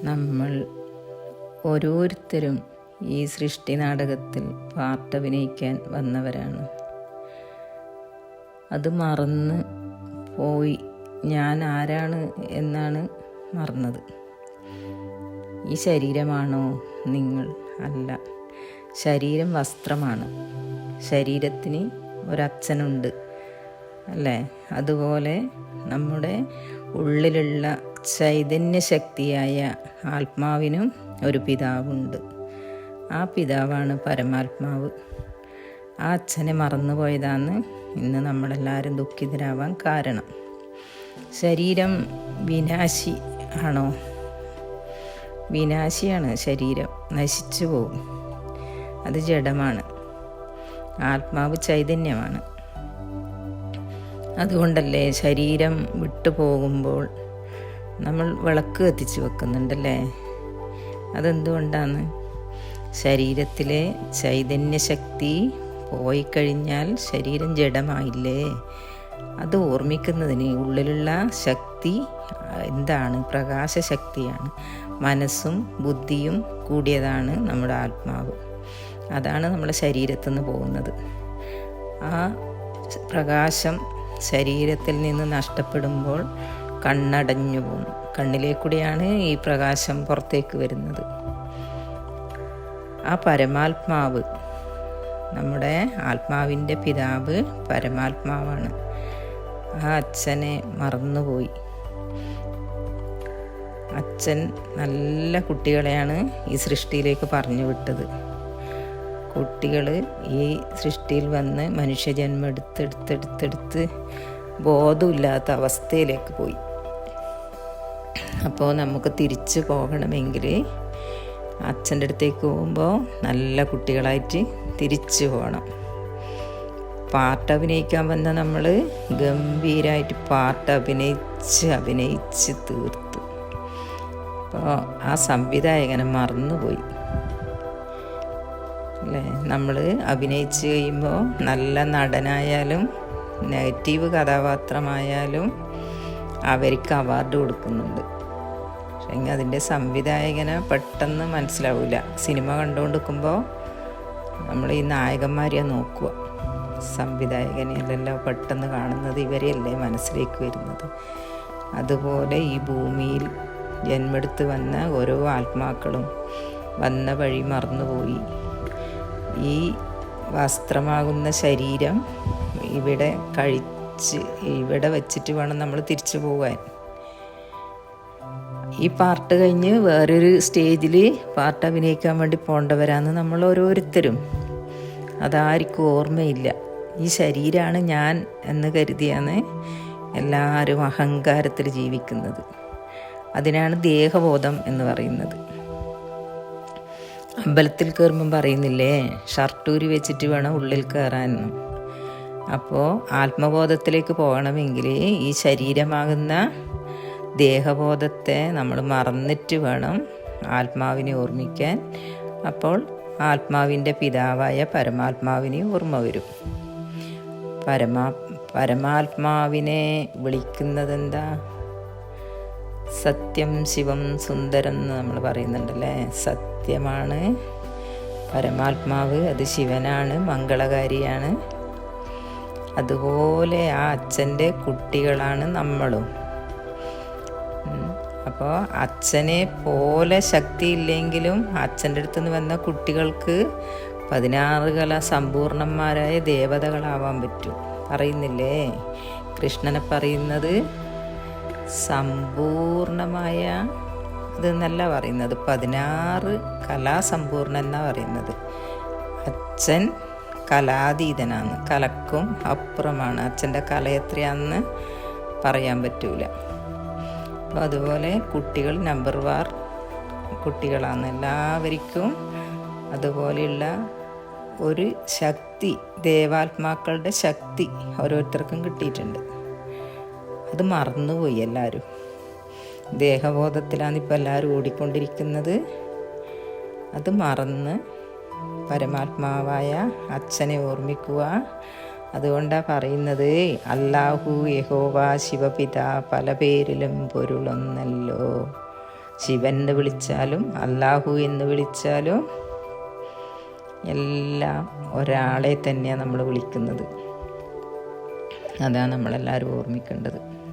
നമ്മൾ ഓരോരുത്തരും ഈ സൃഷ്ടി നാടകത്തിൽ പാർട്ടഭിനയിക്കാൻ വന്നവരാണ്. അത് മറന്ന് പോയി ഞാൻ ആരാണ് എന്നാണ് മറന്നത്. ഈ ശരീരമാണോ നിങ്ങൾ? അല്ല, ശരീരം വസ്ത്രമാണ്. ശരീരത്തിന് ഒരച്ഛനുണ്ട് അല്ലേ? അതുപോലെ നമ്മുടെ ഉള്ളിലുള്ള ചൈതന്യശക്തിയായ ആത്മാവിനും ഒരു പിതാവുണ്ട്. ആ പിതാവാണ് പരമാത്മാവ്. ആ അച്ഛനെ മറന്നുപോയതാണ് ഇന്ന് നമ്മളെല്ലാവരും ദുഃഖിതരാവാൻ കാരണം. ശരീരം വിനാശി ആണോ? വിനാശിയാണ്. ശരീരം നശിച്ചു പോകും. അത് ജഡമാണ്. ആത്മാവ് ചൈതന്യമാണ്. അതുകൊണ്ടല്ലേ ശരീരം വിട്ടു പോകുമ്പോൾ നമ്മൾ വിളക്ക് കത്തിച്ച് വെക്കുന്നുണ്ടല്ലേ? അതെന്തുകൊണ്ടാണ്? ശരീരത്തിലെ ചൈതന്യശക്തി പോയിക്കഴിഞ്ഞാൽ ശരീരം ജഡമായില്ലേ? അത് ഓർമ്മിക്കുന്നതിന് ഉള്ളിലുള്ള ശക്തി എന്താണ്? പ്രകാശശക്തിയാണ്. മനസ്സും ബുദ്ധിയും കൂടിയതാണ് നമ്മുടെ ആത്മാവ്. അതാണ് നമ്മുടെ ശരീരത്തിൽ നിന്ന് പോകുന്നത്. ആ പ്രകാശം ശരീരത്തിൽ നിന്ന് നഷ്ടപ്പെടുമ്പോൾ കണ്ണടഞ്ഞു പോകുന്നു. കണ്ണിലേക്കൂടെയാണ് ഈ പ്രകാശം പുറത്തേക്ക് വരുന്നത്. ആ പരമാത്മാവ്, നമ്മുടെ ആത്മാവിൻ്റെ പിതാവ് പരമാത്മാവാണ്. ആ അച്ഛനെ മറന്നുപോയി. അച്ഛൻ നല്ല കുട്ടികളെയാണ് ഈ സൃഷ്ടിയിലേക്ക് പറഞ്ഞു വിട്ടത്. കുട്ടികൾ ഈ സൃഷ്ടിയിൽ വന്ന് മനുഷ്യജന്മം എടുത്തെടുത്ത് ബോധമില്ലാത്ത അവസ്ഥയിലേക്ക് പോയി. അപ്പോൾ നമുക്ക് തിരിച്ചു പോകണമെങ്കിൽ അച്ഛൻ്റെ അടുത്തേക്ക് പോകുമ്പോൾ നല്ല കുട്ടികളായിട്ട് തിരിച്ചു പോകണം. പാട്ട് അഭിനയിക്കാൻ വന്ന നമ്മൾ ഗംഭീരമായിട്ട് പാട്ട് അഭിനയിച്ച് തീർത്തു. അപ്പോൾ ആ സംവിധായകനെ മറന്നുപോയി അല്ലേ? നമ്മൾ അഭിനയിച്ച് കഴിയുമ്പോൾ നല്ല നടനായാലും നെഗറ്റീവ് കഥാപാത്രമായാലും അവർക്ക് അവാർഡ് കൊടുക്കുന്നുണ്ട്. പക്ഷേ അതിൻ്റെ സംവിധായകനെ പെട്ടെന്ന് മനസ്സിലാവില്ല. സിനിമ കണ്ടുകൊണ്ടിരിക്കുമ്പോൾ നമ്മൾ ഈ നായകന്മാരെയാ നോക്കുക, സംവിധായകനെയല്ലല്ലോ പെട്ടെന്ന് കാണുന്നത്. ഇവരെയല്ലേ മനസ്സിലേക്ക് വരുന്നത്. അതുപോലെ ഈ ഭൂമിയിൽ ജന്മെടുത്ത് വന്ന ഓരോ ആത്മാക്കളും വന്ന വഴി മറന്നുപോയി. ഈ വസ്ത്രമാകുന്ന ശരീരം ഇവിടെ വെച്ചിട്ട് വേണം നമ്മൾ തിരിച്ചു പോകാൻ. ഈ പാർട്ട് കഴിഞ്ഞ് വേറൊരു സ്റ്റേജിൽ പാർട്ട് അഭിനയിക്കാൻ വേണ്ടി പോകേണ്ടവരാന്ന് നമ്മൾ ഓരോരുത്തരും. അതാർക്കും ഓർമ്മയില്ല. ഈ ശരീരമാണ് ഞാൻ എന്ന് കരുതിയാണ് എല്ലാവരും അഹങ്കാരത്തിൽ ജീവിക്കുന്നത്. അതിനാണ് ദേഹബോധം എന്ന് പറയുന്നത്. അമ്പലത്തിൽ കയറുമ്പം പറയുന്നില്ലേ, ഷർട്ടൂരി വെച്ചിട്ട് വേണം ഉള്ളിൽ കയറാൻ. അപ്പോൾ ആത്മബോധത്തിലേക്ക് പോകണമെങ്കിൽ ഈ ശരീരമാകുന്ന ദേഹബോധത്തെ നമ്മൾ മറന്നിട്ട് വേണം ആത്മാവിനെ ഓർമ്മിക്കാൻ. അപ്പോൾ ആത്മാവിൻ്റെ പിതാവായ പരമാത്മാവിനെ ഓർമ്മ വരും. പരമാത്മാവിനെ വിളിക്കുന്നതെന്താ? സത്യം ശിവം സുന്ദരം എന്ന് നമ്മൾ പറയുന്നുണ്ടല്ലേ. സത്യമാണ് പരമാത്മാവ്, അത് ശിവനാണ്, മംഗളകാരിയാണ്. അതുപോലെ ആ അച്ഛൻ്റെ കുട്ടികളാണ് നമ്മളും. അപ്പോൾ അച്ഛനെ പോലെ ശക്തിയില്ലെങ്കിലും അച്ഛൻ്റെ അടുത്ത് നിന്ന് വന്ന കുട്ടികൾക്ക് 16 കല സമ്പൂർണന്മാരായ ദേവതകളാവാൻ പറ്റും. പറയുന്നില്ലേ കൃഷ്ണനെ പറയുന്നത് സമ്പൂർണമായ ഇതെന്നല്ല പറയുന്നത്, 16 കലാസമ്പൂർണ്ണ എന്നാണ് പറയുന്നത്. അച്ഛൻ കലാതീതനാണ്, കലക്കും അപ്പുറമാണ്. അച്ഛൻ്റെ കല എത്രയാണെന്ന് പറയാൻ പറ്റൂല. അപ്പോൾ അതുപോലെ കുട്ടികൾ നമ്പർ വാർ കുട്ടികളാണ്. എല്ലാവർക്കും അതുപോലെയുള്ള ഒരു ശക്തി, ദേവാത്മാക്കളുടെ ശക്തി ഓരോരുത്തർക്കും കിട്ടിയിട്ടുണ്ട്. അത് മറന്നുപോയി എല്ലാവരും. ദേഹബോധത്തിലാണ് ഇപ്പോൾ എല്ലാവരും ഓടിക്കൊണ്ടിരിക്കുന്നത്. അത് മറന്ന് പരമാത്മാവായ അച്ഛനെ ഓർമ്മിക്കുക. അതുകൊണ്ടാണ് പറയുന്നത് അല്ലാഹു യഹോവ ശിവപിത പല പേരിലും പൊരുളൊന്നല്ലോ. ശിവൻ എന്ന് വിളിച്ചാലും അല്ലാഹു എന്ന് വിളിച്ചാലും എല്ലാം ഒരാളെ തന്നെയാണ് നമ്മൾ വിളിക്കുന്നത്. അതാണ് നമ്മളെല്ലാവരും ഓർമ്മിക്കേണ്ടത്.